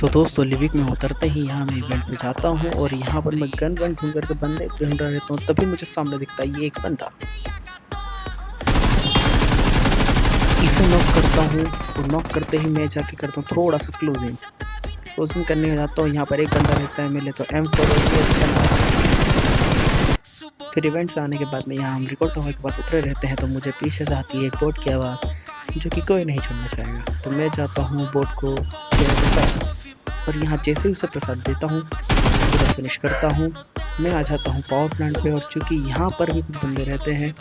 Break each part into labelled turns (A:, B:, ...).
A: तो दोस्तों लिविक में उतरते ही यहाँ मैं इवेंट पे जाता हूँ और यहाँ पर मैं गन वन ढूंढ करके बंदे ढूंढ रहा रहता हूँ, तभी मुझे सामने दिखता है ये एक बंदा। इसे नॉक करता हूँ और नॉक करते ही मैं जाके करता हूँ थोड़ा सा क्लोजिंग करने जाता हूँ। यहाँ पर एक बंदा रहता है, मैं लेता हूँ M4 और ये अच्छा ना। फिर इवेंट से आने के बाद में यहाँ हम रिकॉर्ड टावर के पास उतरे रहते हैं, तो मुझे पीछे से आती है एक बोट की आवाज़ जो कि कोई नहीं छोड़ना चाहेगा। तो मैं जाता हूँ बोट को देने के साथ और यहाँ जैसे ही उसे प्रसाद देता हूँ पूरा फिनिश करता हूँ। मैं आ जाता हूँ पावर प्लांट पे और चूंकि यहाँ पर भी कुछ बंदे रहते हैं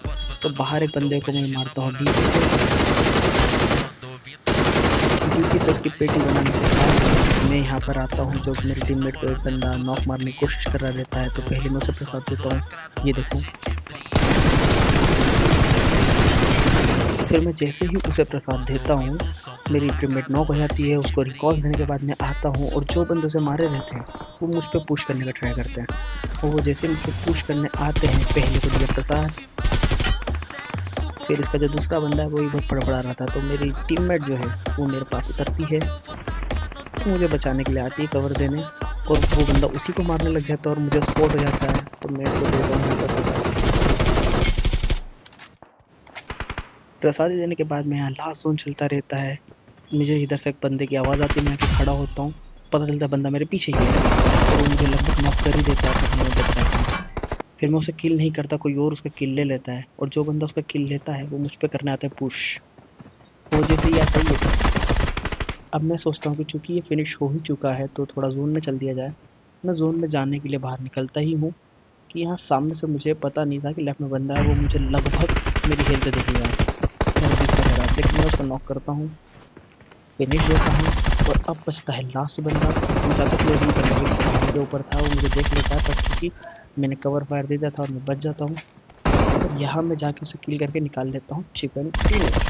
A: तो बाहर एक बंदे को मैं मारता हूँ डीपी से। डीपी तक की पेटी बनाने के बाद मैं यहाँ पर आता हूँ, जो मेरे टीममेट को एक बंदा नॉक मारने की कोशिश कर रहा रहता है, तो पहले मैं उसे प्रसाद देता हूँ, ये देखो। फिर मैं जैसे ही उसे प्रसाद देता हूँ मेरी टीममेट नॉक हो जाती है। उसको रिकॉल देने के बाद मैं आता हूँ और जो बंदे उसे मारे रहते हैं वो मुझ पे पुश करने का ट्राई करते हैं, और वो जैसे मुझ पे पुश करने आते हैं पहले को दिया प्रसाद। फिर इसका जो दूसरा बंदा है वो भी बहुत फड़फड़ा रहा था, तो मेरी टीममेट जो है वो मेरे पास उतरती है, तो मुझे बचाने के लिए आती है कवर देने, और वो बंदा उसी को मारने लग जाता है और मुझे स्पॉट हो जाता है, तो मैं उसको देता हूँ यहाँ पर प्रसादी देने के बाद में यहाँ लास्ट जोन चलता रहता है। मुझे इधर से एक बंदे की आवाज़ आती है, मैं आके खड़ा होता हूँ, पता चलता है बंदा मेरे पीछे ही है और वो मुझे लगभग नॉक कर ही देता है, फिर मैं बच जाता हूँ। फिर मैं उसे किल नहीं करता, कोई और उसका किल ले लेता है, और जो बंदा उसका किल लेता है वो मुझ पे करने आता है पुश। वो जैसे ही आता है, अब मैं सोचता हूँ कि चूंकि ये फिनिश हो ही चुका है तो थोड़ा जोन में चल दिया जाए। मैं जोन में जाने के लिए बाहर निकलता ही हूँ कि यहाँ सामने से मुझे पता नहीं था कि लेफ्ट में बंदा है, वो मुझे लगभग मेरी हेल्थ देखेगा मेरे पीछे खड़ा है, लेकिन मैं उसको नॉक करता हूँ, फिनिश देता हूँ। और अब बचता है लास्ट बंदा। मैं ज़्यादा क्लोज नहीं करने की, मेरे ऊपर था वो मुझे देख लेता है, पर चूंकि मैंने कवर फायर दे दिया था और मैं बच जाता हूँ, और यहाँ मैं जाके उसे किल करके निकाल लेता हूँ चिकन डिनर।